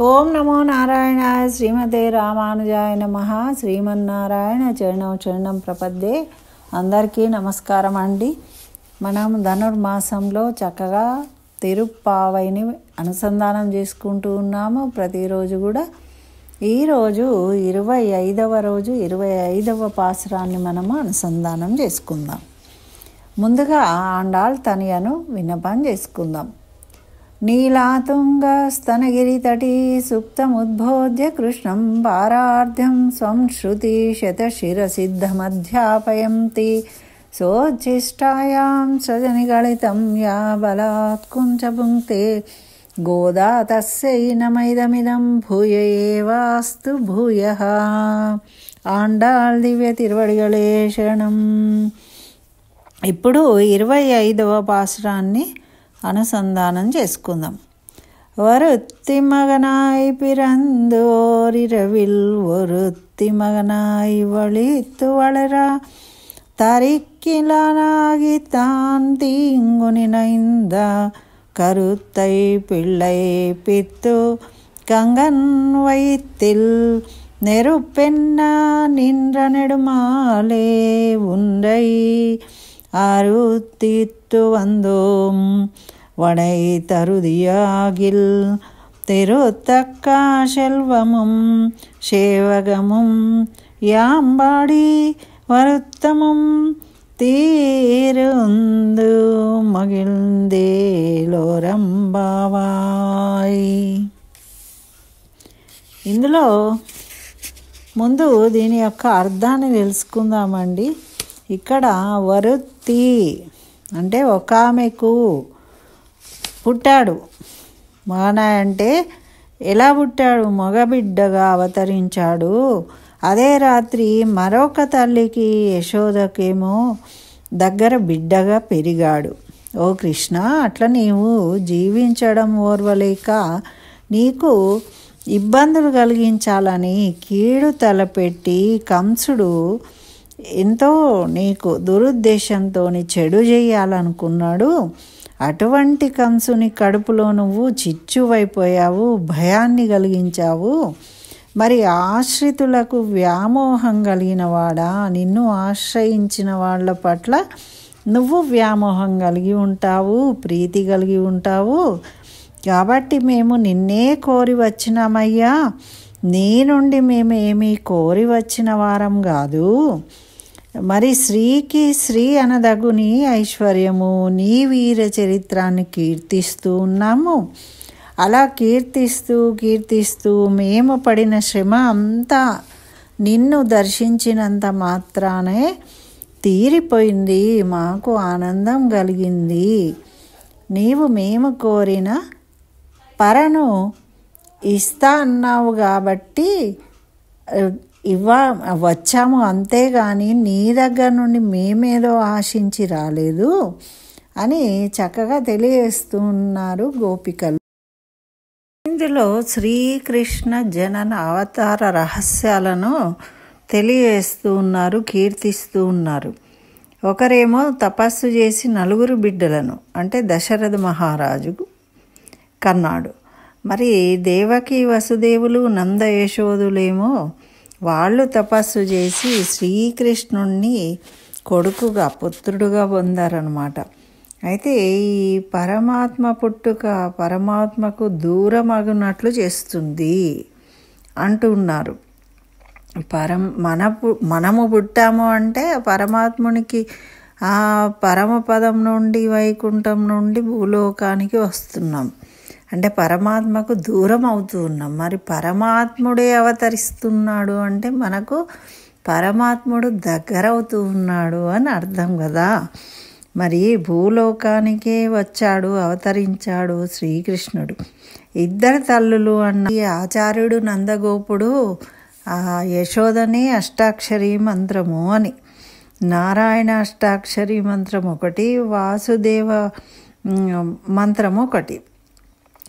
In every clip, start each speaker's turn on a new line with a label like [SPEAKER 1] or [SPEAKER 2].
[SPEAKER 1] ఓం నమో నారాయణాయ శ్రీమతే రామానుజాయ నమః. శ్రీమన్నారాయణ చరణం ప్రపద్దే. అందరికీ నమస్కారం అండి. మనం ధనుర్మాసంలో చక్కగా తిరుప్పావైని అనుసంధానం చేసుకుంటూ ఉన్నాము ప్రతిరోజు కూడా. ఈరోజు 25వ రోజు 25వ పాసురాన్ని మనము అనుసంధానం చేసుకుందాం. ముందుగా ఆండాళ్ తనియను విన్నపం చేసుకుందాం. నీలాతుంగ స్తనగిరితటీ సుప్తముద్బోధ్య కృష్ణం పారార్ధ్యం స్వం శృతి శతశిరసిద్ధమధ్యాపయంతి సోచ్ఛిష్టాయాం సృజనిగళితం యా బలాత్ కుంచపుంక్తే గోదా తస్యై నమైదమిదం భూయ ఏవాస్తు భూయః. ఆండాళ్ దివ్య తిరువడిగళే శరణం. ఇప్పుడు 25వ పాసురాన్ని అనుసంధానం చేసుకుందాం. ஒருத்தி மகனாய் பிறந்தோரிரவில் ஒருத்தி மகனாய் வழித்து வளரா தரிக்கிலானாகி தான் தீங்கு நினைந்த கருத்தை பிள்ளை பித்து கங்கன் வயிற்றில் நெருப்பென்ன நின்ற நெடுமாலே உன்றை அறுத்தித்து வந்தோம் வடை தருதியாகில் திருத்தக்க செல்வமும் சேவகமும் யாம்பாடி வருத்தமும் தீருந்து మగిల్దేలోరంబావాయ్. ఇందులో ముందు దీని యొక్క అర్థాన్ని తెలుసుకుందామండి. ఇక్కడ వరుత్తి అంటే ఒక ఆమెకు పుట్టాడు. మగనాయ అంటే ఎలా పుట్టాడు? మగబిడ్డగా అవతరించాడు. అదే రాత్రి మరొక తల్లికి యశోదకేమో దగ్గర బిడ్డగా పెరిగాడు. ఓ కృష్ణ, అట్లా నీవు జీవించడం ఓర్వలేక నీకు ఇబ్బందులు కలిగించాలని కీడు తలపెట్టి కంసుడు ఎంతో నీకు దురుద్దేశంతో చెడు చేయాలనుకున్నాడు. అటువంటి కంసుని కడుపులో నువ్వు చిచ్చువైపోయావు, భయాన్ని కలిగించావు. మరి ఆశ్రితులకు వ్యామోహం కలిగిన వాడా, నిన్ను ఆశ్రయించిన వాళ్ళ పట్ల నువ్వు వ్యామోహం కలిగి ఉంటావు, ప్రీతి కలిగి ఉంటావు. కాబట్టి మేము నిన్నే కోరి వచ్చినామయ్యా, నీ నుండి మేము ఏమీ కోరి వచ్చిన వారం కాదు. మరి శ్రీకి శ్రీ అనదగు నీ ఐశ్వర్యము, నీ వీర చరిత్రాన్ని కీర్తిస్తూ ఉన్నాము. అలా కీర్తిస్తూ మేము పడిన శ్రమ అంతా నిన్ను దర్శించినంత మాత్రానే తీరిపోయింది, మాకు ఆనందం కలిగింది. నీవు మేము కోరిన పరను ఇస్తా అన్నావు కాబట్టి వచ్చాము, అంతేగాని నీ దగ్గర నుండి మేమేదో ఆశించి రాలేదు అని చక్కగా తెలియజేస్తూ ఉన్నారు గోపికలు. ఇందులో శ్రీకృష్ణ జనన అవతార రహస్యాలను తెలియజేస్తూ ఉన్నారు, కీర్తిస్తూ ఉన్నారు. ఒకరేమో తపస్సు చేసి 4 బిడ్డలను అంటే దశరథ మహారాజు కన్నాడు. మరి దేవకి వసుదేవులు నంద యశోదులేమో వాళ్ళు తపస్సు చేసి శ్రీకృష్ణుణ్ణి కొడుకుగా పుత్రుడుగా పొందారనమాట. అయితే ఈ పరమాత్మ పుట్టుక పరమాత్మకు దూరమగునట్లు చేస్తుంది అంటున్నారు. మనము పుట్టాము అంటే పరమాత్మునికి ఆ పరమపదం నుండి వైకుంఠం నుండి భూలోకానికి వస్తున్నాం అంటే పరమాత్మకు దూరం అవుతూ ఉన్నాం. మరి పరమాత్ముడే అవతరిస్తున్నాడు అంటే మనకు పరమాత్ముడు దగ్గర అవుతూ ఉన్నాడు అని అర్థం కదా. మరి భూలోకానికే వచ్చాడు, అవతరించాడు శ్రీకృష్ణుడు. 2 తల్లులు అన్న ఆచార్యుడు నందగోపుడు ఆ యశోదని అష్టాక్షరీ మంత్రము అని, నారాయణ అష్టాక్షరీ మంత్రం ఒకటి, వాసుదేవ మంత్రం ఒకటి.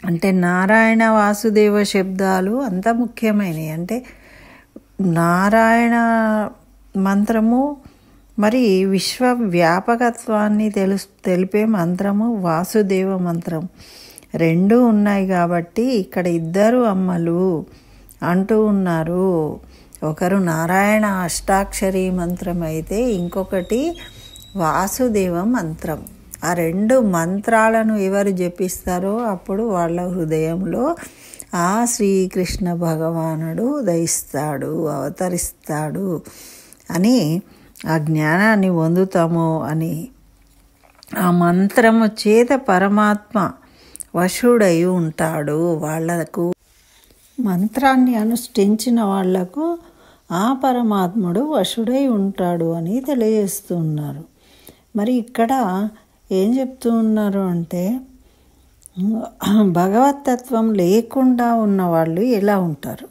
[SPEAKER 1] అంటే నారాయణ వాసుదేవ శబ్దాలు అంత ముఖ్యమైనవి. అంటే నారాయణ మంత్రము మరి విశ్వ వ్యాపకత్వాన్ని తెలిపే మంత్రము వాసుదేవ మంత్రం. రెండు ఉన్నాయి కాబట్టి ఇక్కడ ఇద్దరు అమ్మలు అంటూ ఉన్నారు. ఒకరు నారాయణ అష్టాక్షరి మంత్రం అయితే ఇంకొకటి వాసుదేవ మంత్రం. ఆ రెండు మంత్రాలను ఎవరు జపిస్తారో అప్పుడు వాళ్ళ హృదయంలో ఆ శ్రీకృష్ణ భగవానుడు ఉదయిస్తాడు, అవతరిస్తాడు అని ఆ జ్ఞానాన్ని పొందుతాము అని. ఆ మంత్రము చేత పరమాత్మ వశుడై ఉంటాడు. వాళ్లకు మంత్రాన్ని అనుష్ఠించిన వాళ్లకు ఆ పరమాత్ముడు వశుడై ఉంటాడు అని తెలియజేస్తున్నారు. మరి ఇక్కడ ఏం చెప్తూ ఉన్నారు అంటే భగవతత్వం లేకుండా ఉన్నవాళ్ళు ఎలా ఉంటారు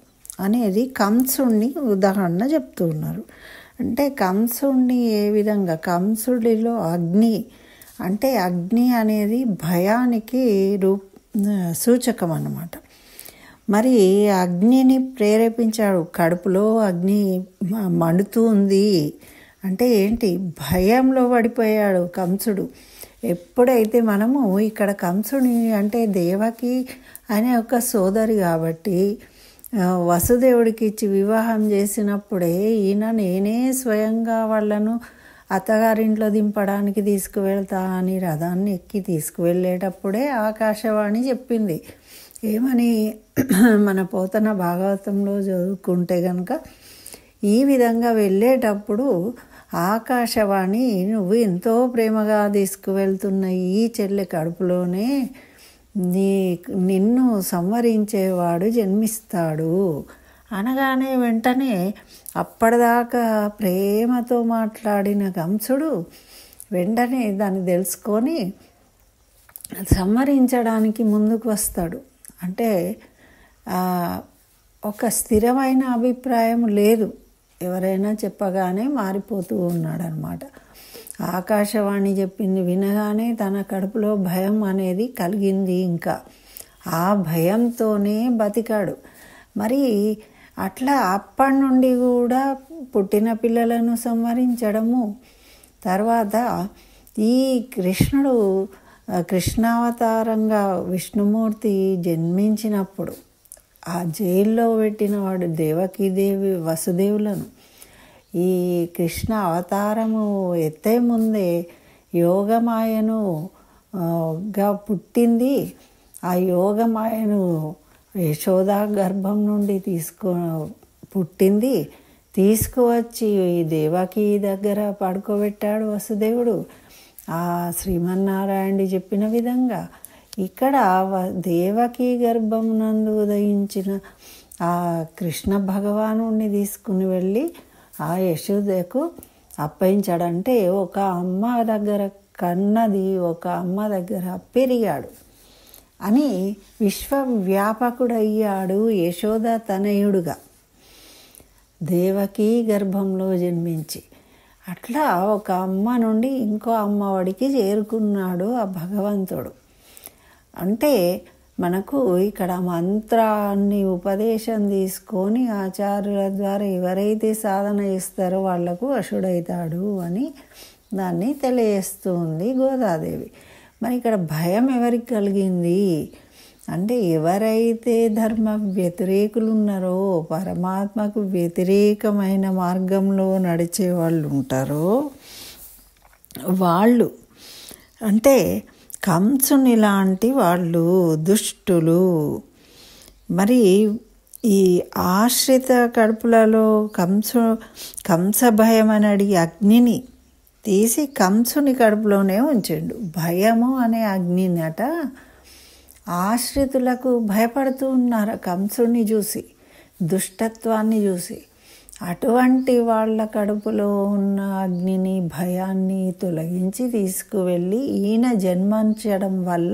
[SPEAKER 1] అనేది కంసుడిని ఉదాహరణ చెప్తూ ఉన్నారు. అంటే కంసుడిని ఏ విధంగా, కంసుడిలో అగ్ని అంటే అగ్ని అనేది భయానికి సూచకం అన్నమాట. మరి అగ్నిని ప్రేరేపించాడు, కడుపులో అగ్ని మండుతూ ఉంది అంటే ఏంటి, భయంలో పడిపోయాడు కంసుడు. ఎప్పుడైతే మనము ఇక్కడ కంసుని అంటే దేవకి అనే ఒక సోదరి కాబట్టి వసుదేవుడికి ఇచ్చి వివాహం చేసినప్పుడే ఈయన నేనే స్వయంగా వాళ్ళను అత్తగారింట్లో దింపడానికి తీసుకువెళ్తా అని రథాన్ని ఎక్కి తీసుకువెళ్ళేటప్పుడే ఆకాశవాణి చెప్పింది. ఏమని మన పోతన భాగవతంలో చదువుకుంటే కనుక ఈ విధంగా వెళ్ళేటప్పుడు ఆకాశవాణి నువ్వు ఎంతో ప్రేమగా తీసుకువెళ్తున్న ఈ చెల్లె కడుపులోనే నిన్ను సంవరించేవాడు జన్మిస్తాడు అనగానే వెంటనే అప్పటిదాకా ప్రేమతో మాట్లాడిన కంసుడు వెంటనే దాన్ని తెలుసుకొని సంహరించడానికి ముందుకు వస్తాడు. అంటే ఒక స్థిరమైన అభిప్రాయం లేదు, ఎవరైనా చెప్పగానే మారిపోతూ ఉన్నాడనమాట. ఆకాశవాణి చెప్పింది వినగానే తన కడుపులో భయం అనేది కలిగింది. ఇంకా ఆ భయంతోనే బతికాడు. మరి అట్లా అప్పటి నుండి కూడా పుట్టిన పిల్లలను సంహరించడము, తర్వాత ఈ కృష్ణుడు కృష్ణావతారంగా విష్ణుమూర్తి జన్మించినప్పుడు ఆ జైల్లో పెట్టిన వాడు దేవకీదేవి వసుదేవులను ఈ కృష్ణ అవతారము ఎత్తే ముందే యోగమాయను గా పుట్టింది. ఆ యోగమాయను యశోదా గర్భం నుండి పుట్టింది, తీసుకువచ్చి దేవకీ దగ్గర పడుకోబెట్టాడు వసుదేవుడు. ఆ శ్రీమన్నారాయణుడి చెప్పిన విధంగా ఇక్కడ దేవకీ గర్భం నందు ఉదయించిన ఆ కృష్ణ భగవానుడిని తీసుకుని వెళ్ళి ఆ యశోదకు అప్పగించాడంటే ఒక అమ్మ దగ్గర కన్నది ఒక అమ్మ దగ్గర పెరిగాడు అని విశ్వవ్యాపకుడయ్యాడు యశోద తనయుడుగా దేవకీ గర్భంలో జన్మించి. అట్లా ఒక అమ్మ నుండి ఇంకో అమ్మవాడికి చేరుకున్నాడు ఆ భగవంతుడు. అంటే మనకు ఇక్కడ మంత్రాన్ని ఉపదేశం తీసుకొని ఆచార్యుల ద్వారా ఎవరైతే సాధన చేస్తారో వాళ్లకు వశుడవుతాడు అని దాన్ని తెలియజేస్తూ ఉంది గోదాదేవి. మరి ఇక్కడ భయం ఎవరికి కలిగింది అంటే ఎవరైతే ధర్మ వ్యతిరేకులు ఉన్నారో, పరమాత్మకు వ్యతిరేకమైన మార్గంలో నడిచే వాళ్ళు ఉంటారో వాళ్ళు, అంటే కంసుని లాంటి వాళ్ళు దుష్టులు. మరి ఈ ఆశ్రిత కడుపులలో కంస భయం అని అడిగి అగ్నిని తీసి కంసుని కడుపులోనే ఉంచిండు. భయము అనే అగ్నిని అట ఆశ్రితులకు భయపడుతూ ఉన్నారు కంసుని చూసి, దుష్టత్వాన్ని చూసి. అటువంటి వాళ్ళ కడుపులో ఉన్న అగ్నిని భయాన్ని తొలగించి తీసుకువెళ్ళి ఈయన జన్మించడం వల్ల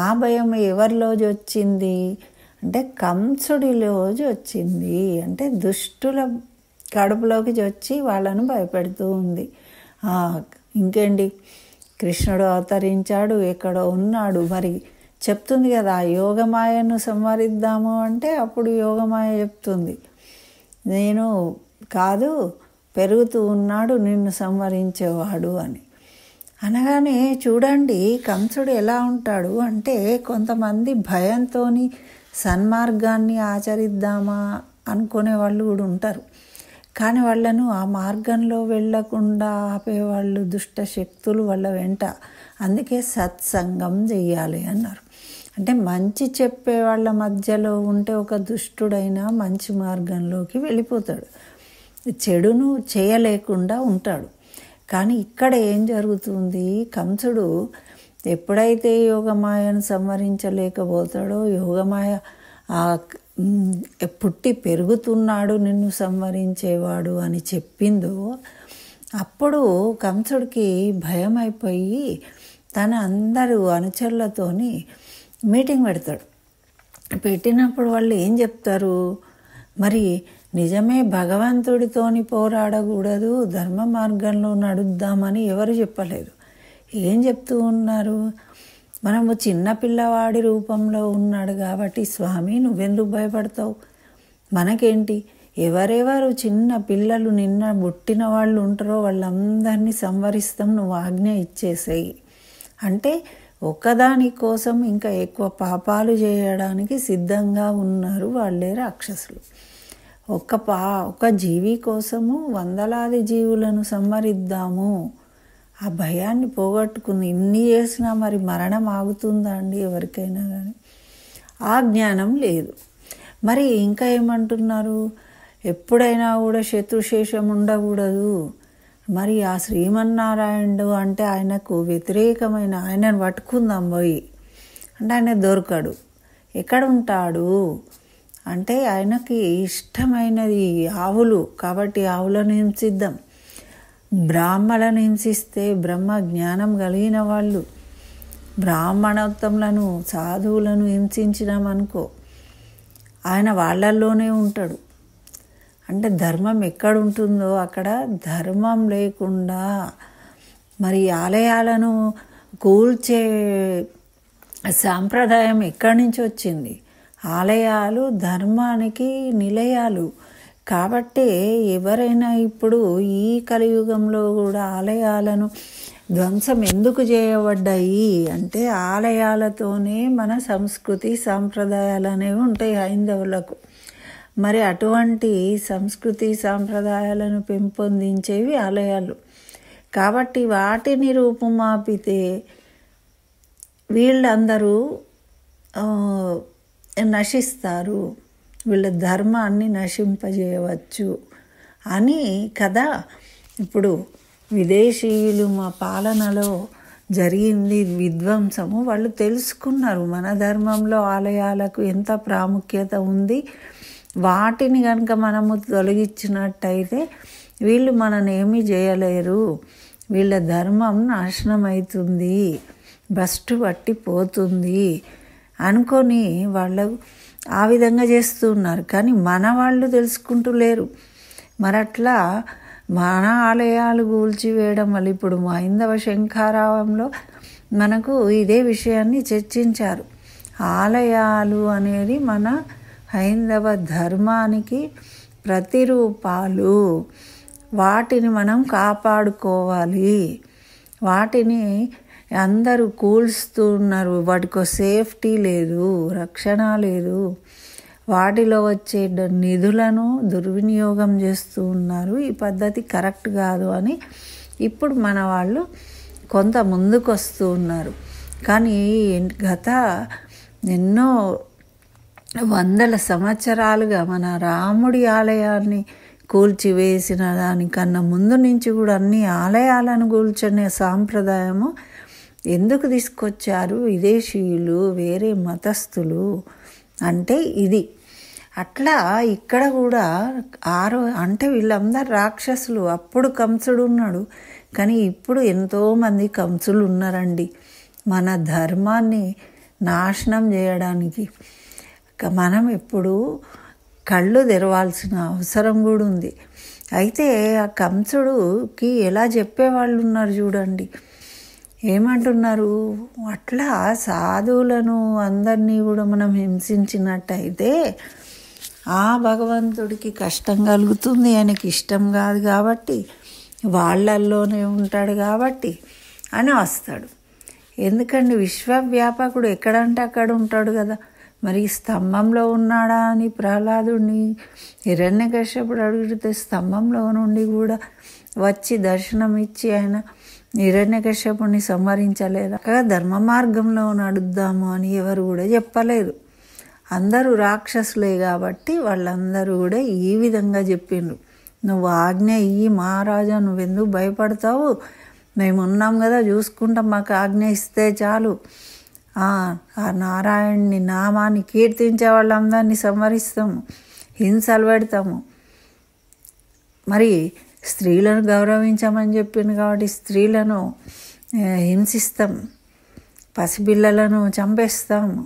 [SPEAKER 1] ఆ భయం ఎవరిలోకి వచ్చింది అంటే కంసుడిలోకి వచ్చింది. అంటే దుష్టుల కడుపులోకి వచ్చి వాళ్ళను భయపెడుతూ ఉంది. ఇంకేంటి, కృష్ణుడు అవతరించాడు, ఎక్కడో ఉన్నాడు, మరి చెప్తుంది కదా యోగమాయను సంహరిద్దాము అంటే అప్పుడు యోగమాయ చెప్తుంది నేను కాదు, పెరుగుతూ ఉన్నాడు నిన్ను సంహరించేవాడు అని. అనగానే చూడండి కంసుడు ఎలా ఉంటాడు అంటే, కొంతమంది భయంతో సన్మార్గాన్ని ఆచరిద్దామా అనుకునే వాళ్ళు కూడా ఉంటారు. కానీ వాళ్ళను ఆ మార్గంలో వెళ్ళకుండా ఆపేవాళ్ళు దుష్ట శక్తులు వాళ్ళ వెంట. అందుకే సత్సంగం చెయ్యాలి అన్నారు. అంటే మంచి చెప్పే వాళ్ళ మధ్యలో ఉంటే ఒక దుష్టుడైనా మంచి మార్గంలోకి వెళ్ళిపోతాడు, చెడును చేయలేకుండా ఉంటాడు. కానీ ఇక్కడ ఏం జరుగుతుంది, కంసుడు ఎప్పుడైతే యోగమాయను సంహరించలేకపోతాడో, యోగమాయ పుట్టి పెరుగుతున్నాడు నిన్ను సంహరించేవాడు అని చెప్పిందో, అప్పుడు కంసుడికి భయం అయిపోయి తన అందరూ అనుచరులతోని మీటింగ్ పెడతాడు. పెట్టినప్పుడు వాళ్ళు ఏం చెప్తారు, మరి నిజమే భగవంతుడితోని పోరాడకూడదు, ధర్మ మార్గంలో నడుద్దామని ఎవరు చెప్పలేదు. ఏం చెప్తూ ఉన్నారు, మనము చిన్నపిల్లవాడి రూపంలో ఉన్నాడు కాబట్టి స్వామి నువ్వెందుకు భయపడతావు, మనకేంటి, ఎవరెవరు చిన్న పిల్లలు నిన్న పుట్టిన వాళ్ళు ఉంటారో వాళ్ళందరినీ సంవరిస్తాం, నువ్వు ఆజ్ఞ ఇచ్చేసేయి అంటే ఒక్కదాని కోసం ఇంకా ఎక్కువ పాపాలు చేయడానికి సిద్ధంగా ఉన్నారు వాళ్ళే రాక్షసులు. ఒక జీవి కోసము వందలాది జీవులను సంహరిద్దాము, ఆ భయాన్ని పోగొట్టుకుని ఇన్ని చేసినా మరి మరణం ఆగుతుందా అండి ఎవరికైనా కానీ? ఆ జ్ఞానం లేదు. మరి ఇంకా ఏమంటున్నారు, ఎప్పుడైనా కూడా శత్రుశేషం ఉండకూడదు. మరి ఆ శ్రీమన్నారాయణుడు అంటే ఆయనకు వ్యతిరేకమైన ఆయనను పట్టుకుందాం పోయి అంటే ఆయన దొరకడు. ఎక్కడ ఉంటాడు అంటే ఆయనకి ఇష్టమైనది ఆవులు కాబట్టి ఆవులను హింసిద్దాం. బ్రాహ్మణులను హింసిస్తే బ్రహ్మ జ్ఞానం కలిగిన వాళ్ళు, బ్రాహ్మణోత్తములను సాధువులను హింసించినామనుకో ఆయన వాళ్ళల్లోనే ఉంటాడు. అంటే ధర్మం ఎక్కడుంటుందో అక్కడ ధర్మం లేకుండా మరి ఆలయాలను కూల్చే సాంప్రదాయం ఎక్కడి నుంచి వచ్చింది? ఆలయాలు ధర్మానికి నిలయాలు కాబట్టి ఎవరైనా ఇప్పుడు ఈ కలియుగంలో కూడా ఆలయాలను ధ్వంసం ఎందుకు చేయబడ్డాయి అంటే ఆలయాలతోనే మన సంస్కృతి సాంప్రదాయాలు అనేవి ఉంటాయి హైందవులకు. మరి అటువంటి సంస్కృతి సాంప్రదాయాలను పెంపొందించేవి ఆలయాలు కాబట్టి వాటిని రూపుమాపితే వీళ్ళందరూ నశిస్తారు, వీళ్ళ ధర్మాన్ని నశింపజేయవచ్చు అని కదా ఇప్పుడు విదేశీయులు మా పాలనలో జరిగింది విధ్వంసము. వాళ్ళు తెలుసుకున్నారు మన ధర్మంలో ఆలయాలకు ఎంత ప్రాముఖ్యత ఉంది, వాటిని కనుక మనము తొలగించినట్టయితే వీళ్ళు మననేమీ చేయలేరు, వీళ్ళ ధర్మం నాశనం అవుతుంది, భ్రష్టు పట్టిపోతుంది అనుకొని వాళ్ళు ఆ విధంగా చేస్తున్నారు. కానీ మన వాళ్ళు తెలుసుకుంటూ లేరు. మరట్లా మన ఆలయాలు కూల్చివేయడం వల్ల ఇప్పుడు హైందవ శంఖారావంలో మనకు ఇదే విషయాన్ని చర్చించారు. ఆలయాలు అనేది మన హైందవ ధర్మానికి ప్రతిరూపాలు, వాటిని మనం కాపాడుకోవాలి. వాటిని అందరూ కూల్స్తున్నారు, వాటికో సేఫ్టీ లేదు, రక్షణ లేదు, వాటిలో వచ్చే నిధులను దుర్వినియోగం చేస్తూ ఉన్నారు. ఈ పద్ధతి కరెక్ట్ కాదు అని ఇప్పుడు మన వాళ్ళు కొంత ముందుకు వస్తూ ఉన్నారు. కానీ గత ఎన్నో వందల సంవత్సరాలుగా మన రాముడి ఆలయాన్ని కూల్చివేసిన దానికన్నా ముందు నుంచి కూడా అన్ని ఆలయాలను కూల్చనే సాంప్రదాయము ఎందుకు తీసుకొచ్చారు విదేశీయులు, వేరే మతస్థులు అంటే ఇది. అట్లా ఇక్కడ కూడా అంటే వీళ్ళందరూ రాక్షసులు. అప్పుడు కంసుడు ఉన్నాడు, కానీ ఇప్పుడు ఎంతోమంది కంసులు ఉన్నారండి మన ధర్మాన్ని నాశనం చేయడానికి. మనం ఇప్పుడు కళ్ళు తెరవాల్సిన అవసరం కూడా ఉంది. అయితే ఆ కంసుడుకి ఎలా చెప్పేవాళ్ళు ఉన్నారు చూడండి, ఏమంటున్నారు, అట్లా సాధువులను అందరినీ కూడా మనం హింసించినట్టయితే ఆ భగవంతుడికి కష్టం కలుగుతుంది, ఆయనకి ఇష్టం కాదు కాబట్టి వాళ్ళల్లోనే ఉంటాడు కాబట్టి అని వస్తాడు. ఎందుకండి, విశ్వవ్యాపకుడు ఎక్కడంటే అక్కడ ఉంటాడు కదా. మరి స్తంభంలో ఉన్నాడా అని ప్రహ్లాదుడిని హిరణ్యకశ్యపుడు అడిగితే స్తంభంలో నుండి కూడా వచ్చి దర్శనం ఇచ్చి ఆయన హిరణ్యకశ్యపుడిని సంహరించలేదా? ధర్మ మార్గంలో నడుద్దాము అని ఎవరు కూడా చెప్పలేదు. అందరూ రాక్షసులే కాబట్టి వాళ్ళందరూ కూడా ఈ విధంగా చెప్పిండ్రు, నువ్వు ఆజ్ఞ ఇయ్యి మహారాజా, నువ్వెందుకు భయపడతావు, మేము ఉన్నాం కదా చూసుకుంటాం, మాకు ఆజ్ఞ ఇస్తే చాలు, ఆ నారాయణుని నామాన్ని కీర్తించే వాళ్ళందరినీ సంహరిస్తాము, హింసలు పెడతాము. మరి స్త్రీలను గౌరవించమని చెప్పింది కాబట్టి స్త్రీలను హింసిస్తాం, పసిపిల్లలను చంపేస్తాము,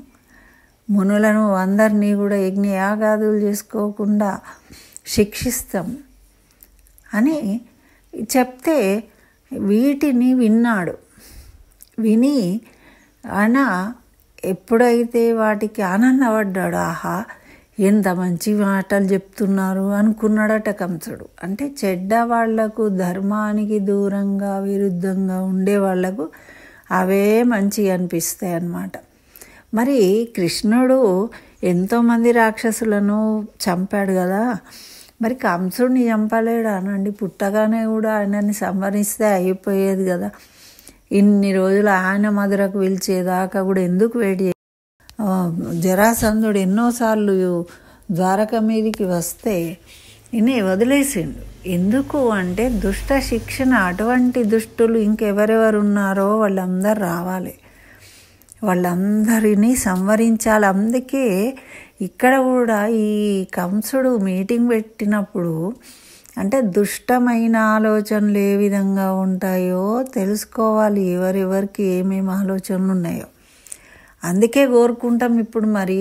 [SPEAKER 1] మునులను అందరినీ కూడా యజ్ఞయాగాదులు చేసుకోకుండా శిక్షిస్తాం అని చెప్తే వీటిని విన్నాడు. విని ఆయన ఎప్పుడైతే వాటికి ఆనందపడ్డాడు, ఆహా ఎంత మంచి మాటలు చెప్తున్నారు అనుకున్నాడట కంసుడు. అంటే చెడ్డ వాళ్లకు, ధర్మానికి దూరంగా విరుద్ధంగా ఉండే వాళ్లకు అవే మంచిగా అనిపిస్తాయి అన్నమాట. మరి కృష్ణుడు ఎంతోమంది రాక్షసులను చంపాడు కదా, మరి కంసుడిని చంపలేడు అనండి. పుట్టగానే కూడా ఆయనని సంహరిస్తే అయిపోయేది కదా. ఇన్ని రోజులు ఆయన మధురకు పిలిచేదాకా కూడా ఎందుకు వెయిట్ చేయ. జరాసంధుడు ఎన్నోసార్లు ద్వారక మీదికి వస్తే ఈయన వదిలేసిండు. ఎందుకు అంటే దుష్ట శిక్షణ, అటువంటి దుష్టులు ఇంకెవరెవరు ఉన్నారో వాళ్ళందరూ రావాలి, వాళ్ళందరినీ సంవరించాలి. అందుకే ఇక్కడ కూడా ఈ కంసుడు మీటింగ్ పెట్టినప్పుడు అంటే దుష్టమైన ఆలోచనలు ఏ విధంగా ఉంటాయో తెలుసుకోవాలి, ఎవరెవరికి ఏమేమి ఆలోచనలు ఉన్నాయో. అందుకే కోరుకుంటాం ఇప్పుడు మరి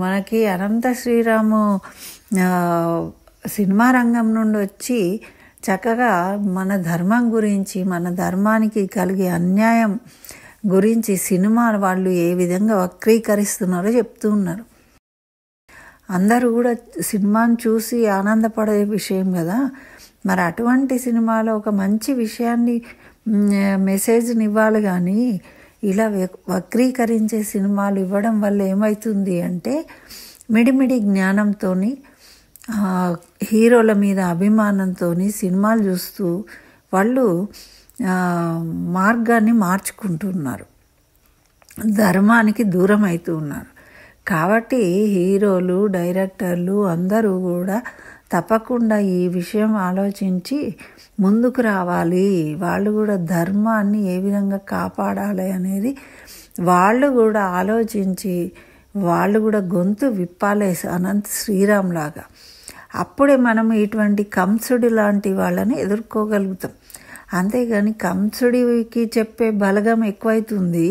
[SPEAKER 1] మనకి అనంత శ్రీరాము సినిమా రంగం నుండి వచ్చి చక్కగా మన ధర్మం గురించి, మన ధర్మానికి కలిగే అన్యాయం గురించి సినిమా వాళ్ళు ఏ విధంగా వక్రీకరిస్తున్నారో చెప్తూ ఉన్నారు. అందరూ కూడా సినిమాను చూసి ఆనందపడే విషయం కదా. మరి అటువంటి సినిమాలో ఒక మంచి విషయాన్ని మెసేజ్ని ఇవ్వాలి, కానీ ఇలా వక్రీకరించే సినిమాలు ఇవ్వడం వల్ల ఏమవుతుంది అంటే మిడిమిడి జ్ఞానంతో, హీరోల మీద అభిమానంతో సినిమాలు చూస్తూ వాళ్ళు మార్గాన్ని మార్చుకుంటున్నారు, ధర్మానికి దూరం అవుతూ ఉన్నారు. కాబట్టి హీరోలు, డైరెక్టర్లు అందరూ కూడా తప్పకుండా ఈ విషయం ఆలోచించి ముందుకు రావాలి. వాళ్ళు కూడా ధర్మాన్ని ఏ విధంగా కాపాడాలి అనేది వాళ్ళు కూడా ఆలోచించి వాళ్ళు కూడా గొంతు విప్పాలి అనంత శ్రీరామ్ లాగా. అప్పుడే మనం ఇటువంటి కంసుడి లాంటి వాళ్ళని ఎదుర్కోగలుగుతాం. అంతేగాని కంసుడికి చెప్పే బలగం ఎక్కువైతుంది,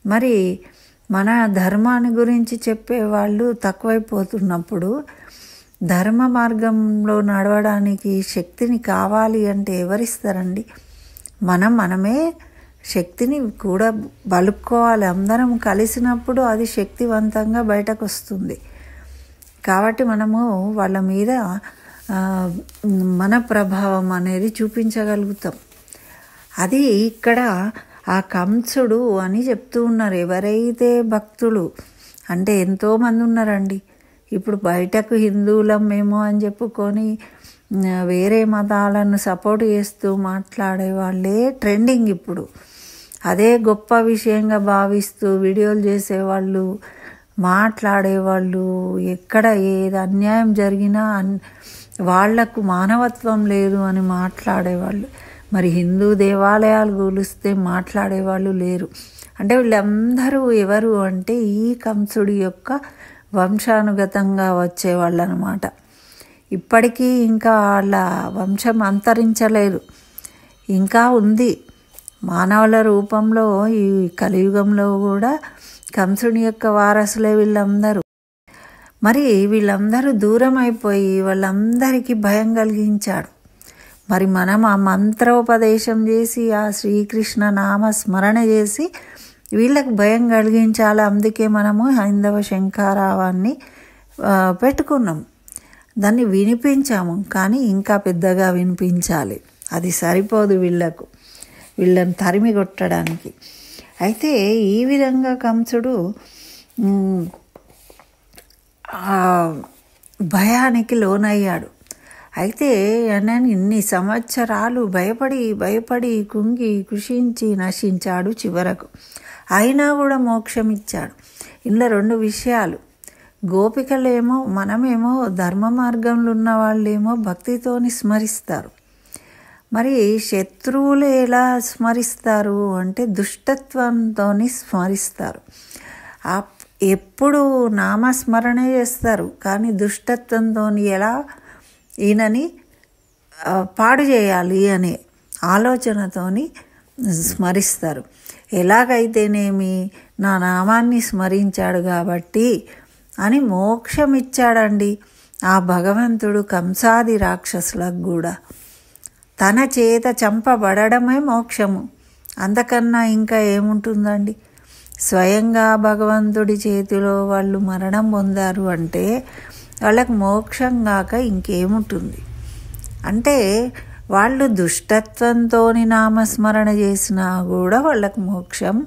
[SPEAKER 1] మరి మన ధర్మాన్ని గురించి చెప్పే వాళ్ళు తక్కువైపోతున్నప్పుడు ధర్మ మార్గంలో నడవడానికి శక్తిని కావాలి అంటే ఎవరిస్తారండి? మనమే శక్తిని కూడా బలుక్కోవాలి. అందరం కలిసినప్పుడు అది శక్తివంతంగా బయటకు వస్తుంది. కాబట్టి మనము వాళ్ళ మీద మన ప్రభావం అనేది చూపించగలుగుతాం. అది ఇక్కడ ఆ కంసుడు అని చెప్తూ ఉన్నారు. ఎవరైతే భక్తులు అంటే ఎంతోమంది ఉన్నారండి. ఇప్పుడు బయటకు హిందువులం మేము అని చెప్పుకొని వేరే మతాలను సపోర్ట్ చేస్తూ మాట్లాడే వాళ్ళే ట్రెండింగ్. ఇప్పుడు అదే గొప్ప విషయంగా భావిస్తూ వీడియోలు చేసేవాళ్ళు, మాట్లాడేవాళ్ళు, ఎక్కడ ఏది అన్యాయం జరిగినా వాళ్లకు మానవత్వం లేదు అని మాట్లాడేవాళ్ళు. మరి హిందూ దేవాలయాలు కూలిస్తే మాట్లాడేవాళ్ళు లేరు. అంటే వీళ్ళందరూ ఎవరు అంటే ఈ కంసుడి యొక్క వంశానుగతంగా వచ్చేవాళ్ళు అన్నమాట. ఇప్పటికీ ఇంకా వాళ్ళ వంశం అంతరించలేదు, ఇంకా ఉంది. మానవుల రూపంలో ఈ కలియుగంలో కూడా కంసుని యొక్క వారసులే వీళ్ళందరూ. మరి వీళ్ళందరూ దూరం అయిపోయి వాళ్ళందరికీ భయం కలిగించాడు. మరి మనం ఆ మంత్రోపదేశం చేసి ఆ శ్రీకృష్ణ నామ స్మరణ చేసి వీళ్ళకి భయం కలిగించాలి. అందుకే మనము హైందవ శంఖారావాన్ని పెట్టుకున్నాం, దాన్ని వినిపించాము. కానీ ఇంకా పెద్దగా వినిపించాలి, అది సరిపోదు వీళ్ళకు. వీళ్ళని తరిమి కొట్టడానికి. అయితే ఈ విధంగా కంసుడు భయానికి లోనయ్యాడు. అయితే నేను ఇన్ని సంవత్సరాలు భయపడి కుంగి కృషించి నశించాడు చివరకు. అయినా కూడా మోక్షం ఇచ్చాడు. ఇందులో 2 విషయాలు. గోపికలేమో మనమేమో ధర్మ మార్గంలో ఉన్న వాళ్ళేమో భక్తితోని స్మరిస్తారు. మరి శత్రువులు ఎలా స్మరిస్తారు అంటే దుష్టత్వంతో స్మరిస్తారు. ఎప్పుడు నామస్మరణ చేస్తారు, కానీ దుష్టత్వంతో ఎలా ఈయనని పాడు చేయాలి అనే ఆలోచనతోని స్మరిస్తారు. ఎలాగైతేనేమి నా నామాన్ని స్మరించాడు కాబట్టి అని మోక్షం ఇచ్చాడండి ఆ భగవంతుడు కంసాది రాక్షసులకు కూడా. తన చేత చంపబడమే మోక్షము, అంతకన్నా ఇంకా ఏముంటుందండి. స్వయంగా భగవంతుడి చేతిలో వాళ్ళు మరణం పొందారు అంటే వాళ్ళకు మోక్షం కాక ఇంకేముంటుంది. అంటే వాళ్ళు దుష్టత్వంతో నామస్మరణ చేసినా కూడా వాళ్ళకు మోక్షం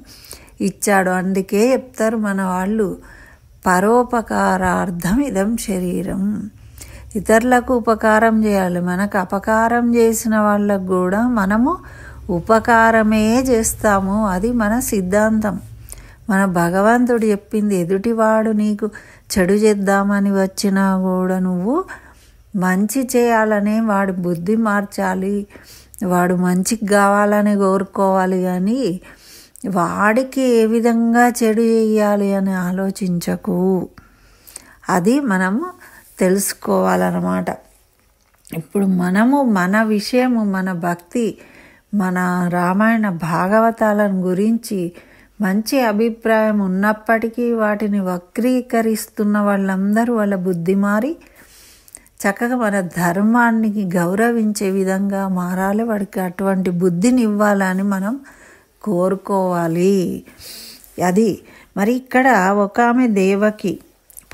[SPEAKER 1] ఇచ్చాడు. అందుకే చెప్తారు మన వాళ్ళు, పరోపకారార్థం ఇదం శరీరం. ఇతరులకు ఉపకారం చేయాలి. మనకు అపకారం చేసిన వాళ్ళకు కూడా మనము ఉపకారమే చేస్తాము. అది మన సిద్ధాంతం. మన భగవంతుడు చెప్పింది, ఎదుటివాడు నీకు చెడు చేద్దామని వచ్చినా కూడా నువ్వు మంచి చేయాలనే వాడి బుద్ధి మార్చాలి, వాడు మంచికి కావాలని కోరుకోవాలి, కానీ వాడికి ఏ విధంగా చెడు చేయాలి అని ఆలోచించకు. అది మనము తెలుసుకోవాలన్నమాట. ఇప్పుడు మనము మన విషయము, మన భక్తి, మన రామాయణ భాగవతాలను గురించి మంచి అభిప్రాయం ఉన్నప్పటికీ వాటిని వక్రీకరిస్తున్న వాళ్ళందరూ వాళ్ళ బుద్ధి మారి చక్కగా మన ధర్మాన్ని గౌరవించే విధంగా మారాలి. వాడికి అటువంటి బుద్ధిని ఇవ్వాలని మనం కోరుకోవాలి. అది మరి ఇక్కడ ఒక ఆమె దేవకి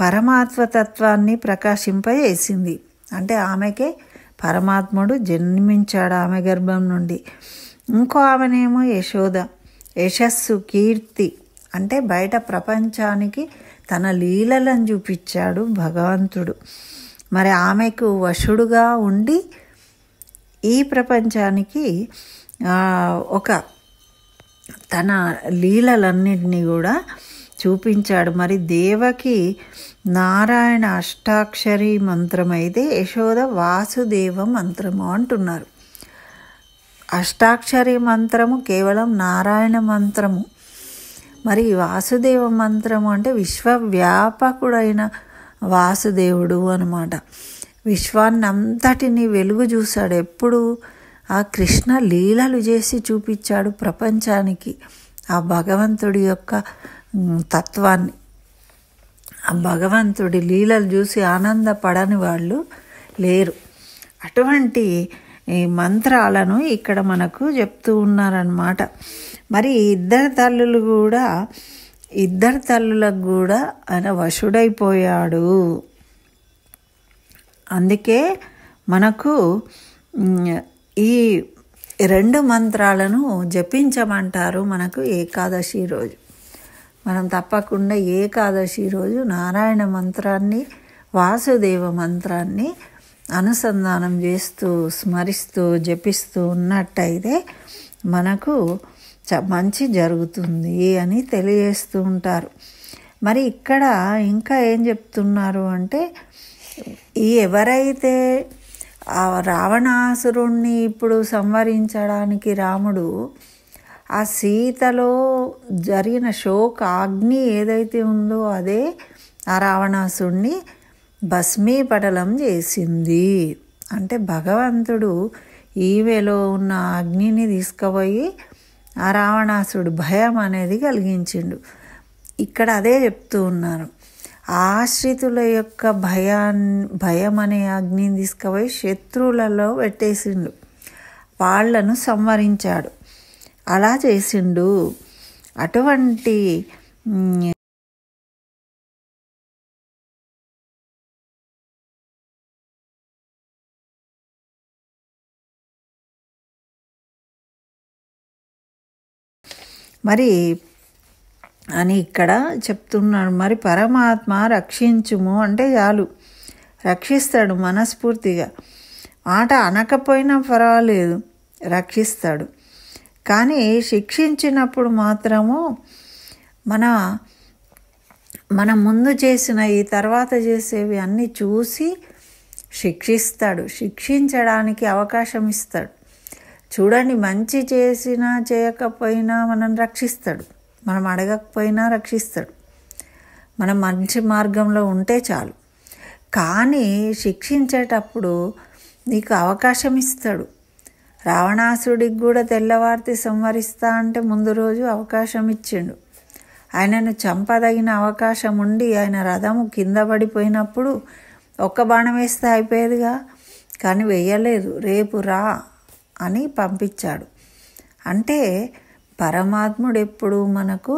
[SPEAKER 1] పరమాత్మతత్వాన్ని ప్రకాశింపజేసింది. అంటే ఆమెకే పరమాత్ముడు జన్మించాడు ఆమె గర్భం నుండి. ఇంకో ఆమెనేమో యశోద, యశస్సు, కీర్తి, అంటే బయట ప్రపంచానికి తన లీలలను చూపించాడు భగవంతుడు. మరి ఆమెకు వశుడుగా ఉండి ఈ ప్రపంచానికి ఒక తన లీలలన్నింటినీ కూడా చూపించాడు. మరి దేవకి నారాయణ అష్టాక్షరి మంత్రం అయితే యశోద వాసుదేవ మంత్రము అంటున్నారు. అష్టాక్షరి మంత్రము కేవలం నారాయణ మంత్రము. మరి వాసుదేవ మంత్రము అంటే విశ్వవ్యాపకుడైన వాసుదేవుడు అన్నమాట. విశ్వాన్ని అంతటిని వెలుగు చూశాడు. ఎప్పుడు ఆ కృష్ణ లీలలు చేసి చూపించాడు ప్రపంచానికి ఆ భగవంతుడి యొక్క తత్వాన్ని. ఆ భగవంతుడి లీలలు చూసి ఆనందపడని వాళ్ళు లేరు. అటువంటి మంత్రాలను ఇక్కడ మనకు చెప్తూ ఉన్నారన్నమాట. మరి ఇద్దరు తల్లులకు కూడా ఆయన వశుడైపోయాడు. అందుకే మనకు ఈ 2 మంత్రాలను జపించమంటారు మనకు ఏకాదశి రోజు. మనం తప్పకుండా ఏకాదశి రోజు నారాయణ మంత్రాన్ని, వాసుదేవ మంత్రాన్ని అనుసంధానం చేస్తూ స్మరిస్తూ జపిస్తూ ఉన్నట్టయితే మనకు మంచి జరుగుతుంది అని తెలియజేస్తూ ఉంటారు. మరి ఇక్కడ ఇంకా ఏం చెప్తున్నారు అంటే, ఎవరైతే ఆ రావణాసురుణ్ణి ఇప్పుడు సంహరించడానికి రాముడు ఆ సీతలో జరిగిన శోక అగ్ని ఏదైతే ఉందో అదే ఆ రావణాసురుణ్ణి భస్మీపటలం చేసింది. అంటే భగవంతుడు ఈమెలో ఉన్న అగ్నిని తీసుకుపోయి ఆ రావణాసురుడు భయం అనేది కలిగించిండు. ఇక్కడ అదే చెప్తూ ఉన్నారు. ఆశ్రితుల యొక్క భయం అనే అగ్నిని తీసుకుపోయి శత్రువులలో పెట్టేసిండు, వాళ్లను సంహరించాడు. అలా చేసిండు. అటువంటి మరి అని ఇక్కడ చెప్తున్నాడు. మరి పరమాత్మ రక్షించుము అంటే చాలు, రక్షిస్తాడు మనస్ఫూర్తిగా. మాట అనకపోయినా పర్వాలేదు, రక్షిస్తాడు. కానీ శిక్షించినప్పుడు మాత్రము మన ముందు చేసిన ఈ తర్వాత చేసేవి అన్నీ చూసి శిక్షిస్తాడు, శిక్షించడానికి అవకాశం ఇస్తాడు. చూడండి, మంచి చేసినా చేయకపోయినా మనం రక్షిస్తాడు, మనం అడగకపోయినా రక్షిస్తాడు, మనం మంచి మార్గంలో ఉంటే చాలు. కానీ శిక్షించేటప్పుడు నీకు అవకాశం ఇస్తాడు. రావణాసుడికి కూడా తెల్లవారితే సంహరిస్తా అంటే ముందు రోజు అవకాశం ఇచ్చిండు. ఆయనను చంపదగిన అవకాశం ఉండి ఆయన రథము కింద పడిపోయినప్పుడు ఒక్క బాణం వేస్తే అయిపోయేదిగా, కానీ వెయ్యలేదు. రేపు రా అని పంపించాడు. అంటే పరమాత్ముడు ఎప్పుడు మనకు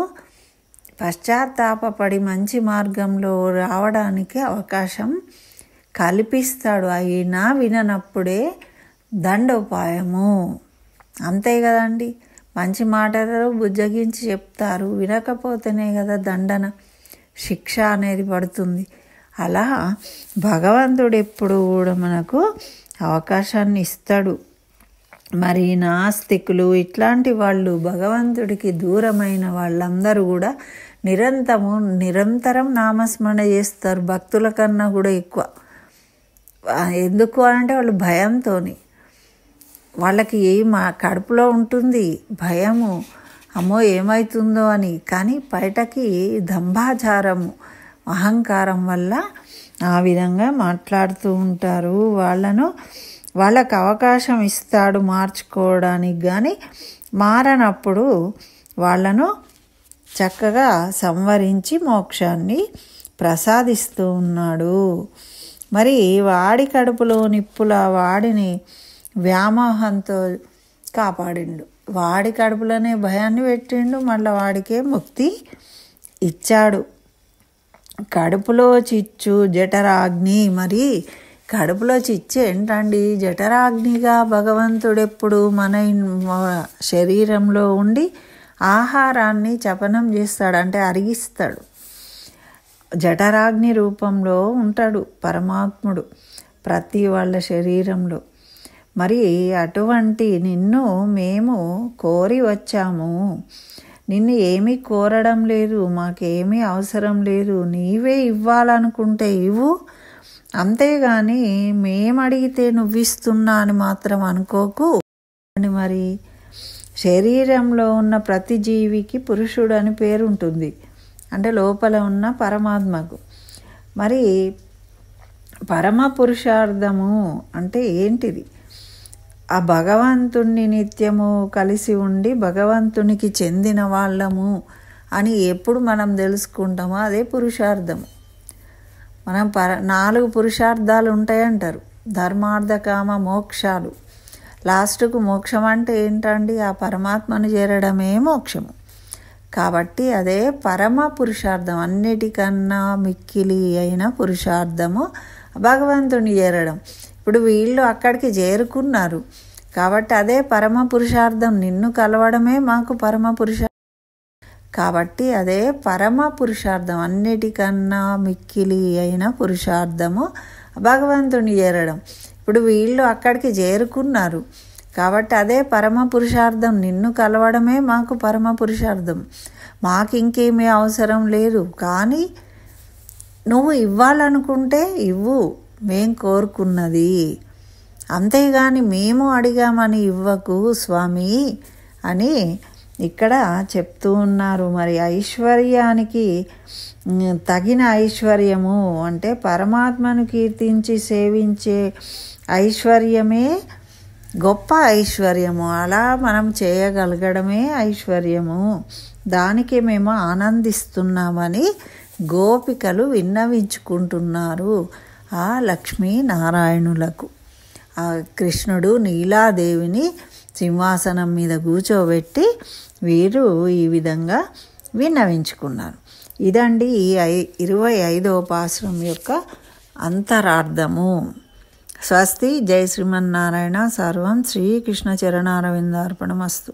[SPEAKER 1] పశ్చాత్తాపపడి మంచి మార్గంలో రావడానికి అవకాశం కల్పిస్తాడు. అయినా విననప్పుడే దండోపాయము. అంతే కదండి, మంచి మాటలు బుజ్జగించి చెప్తారు, వినకపోతేనే కదా దండన, శిక్ష అనేది పడుతుంది. అలా భగవంతుడు ఎప్పుడు కూడా మనకు అవకాశాన్ని ఇస్తాడు. మరి నాస్తికులు ఇట్లాంటి వాళ్ళు, భగవంతుడికి దూరమైన వాళ్ళందరూ కూడా నిరంతరం నామస్మరణ చేస్తారు, భక్తుల కన్నా కూడా ఎక్కువ. ఎందుకు అంటే వాళ్ళు భయంతో, వాళ్ళకి కడుపులో ఉంటుంది భయము, అమ్మో ఏమవుతుందో అని. కానీ బయటకి దంభాచారము, అహంకారం వల్ల ఆ విధంగా మాట్లాడుతూ ఉంటారు. వాళ్ళకు అవకాశం ఇస్తాడు మార్చుకోవడానికి, కానీ మారనప్పుడు వాళ్ళను చక్కగా సంవరించి మోక్షాన్ని ప్రసాదిస్తూ ఉన్నాడు. మరి వాడి కడుపులో నిప్పుల వాడిని వ్యామోహంతో కాపాడిండు, వాడి కడుపులోనే భయాన్ని పెట్టిండు, మళ్ళీ వాడికే ముక్తి ఇచ్చాడు. కడుపులో చిచ్చు జఠరాగ్ని. మరి కడుపులో చిచ్చు ఏంటండి? జఠరాగ్నిగా భగవంతుడు ఎప్పుడు మన శరీరంలో ఉండి ఆహారాన్ని చపనం చేస్తాడు, అంటే అరిగిస్తాడు. జఠరాగ్ని రూపంలో ఉంటాడు పరమాత్ముడు ప్రతి వాళ్ళ శరీరంలో. మరి అటువంటి నిన్ను మేము కోరి వచ్చాము, నిన్ను ఏమీ కోరడం లేదు, మాకేమీ అవసరం లేదు, నీవే ఇవ్వాలనుకుంటే ఇవ్వు, అంతేగాని మేము అడిగితే నువ్విస్తున్నా అని మాత్రం అనుకోకు. మరి శరీరంలో ఉన్న ప్రతి జీవికి పురుషుడు అని పేరు ఉంటుంది, అంటే లోపల ఉన్న పరమాత్మకు. మరి పరమ పురుషార్థము అంటే ఏంటిది? ఆ భగవంతుణ్ణి నిత్యము కలిసి ఉండి భగవంతునికి చెందిన వాళ్ళము అని ఎప్పుడు మనం తెలుసుకుంటామో అదే పురుషార్థము. మనం 4 పురుషార్థాలు ఉంటాయంటారు, ధర్మార్థ కామ మోక్షాలు. లాస్ట్కు మోక్షం అంటే ఏంటండి? ఆ పరమాత్మను చేరడమే మోక్షము. కాబట్టి అదే పరమ పురుషార్థం, అన్నిటికన్నా మిక్కిలి అయిన పురుషార్థము భగవంతుని చేరడం. ఇప్పుడు వీళ్ళు అక్కడికి చేరుకున్నారు కాబట్టి అదే పరమ పురుషార్థం, నిన్ను కలవడమే మాకు పరమ పురుషార్థం. కాబట్టి అదే పరమ పురుషార్థం, అన్నిటికన్నా మిక్కిలి అయిన పురుషార్థము భగవంతుని చేరడం. ఇప్పుడు వీళ్ళు అక్కడికి చేరుకున్నారు కాబట్టి అదే పరమ పురుషార్థం, నిన్ను కలవడమే మాకు పరమ పురుషార్థం. మాకు ఇంకేమీ అవసరం లేదు, కానీ నువ్వు ఇవ్వాలనుకుంటే ఇవ్వు, మేం కోరుకున్నది, అంతేగాని మేము అడిగామని ఇవ్వకు స్వామి అని ఇక్కడ చెప్తూ ఉన్నారు. మరి ఐశ్వర్యానికి తగిన ఐశ్వర్యము అంటే పరమాత్మను కీర్తించి సేవించే ఐశ్వర్యమే గొప్ప ఐశ్వర్యము. అలా మనం చేయగలగడమే ఐశ్వర్యము, దానికి మేము ఆనందిస్తున్నామని గోపికలు విన్నవించుకుంటున్నారు ఆ లక్ష్మీనారాయణులకు. ఆ కృష్ణుడు నీలాదేవిని సింహాసనం మీద కూర్చోబెట్టి వీరు ఈ విధంగా విన్నవించుకున్నారు. ఇదండి ఈ 25వ పాసురం యొక్క అంతరార్థము. స్వస్తి. జై శ్రీమన్నారాయణ. సర్వం శ్రీకృష్ణ చరణారవిందార్పణమస్తు.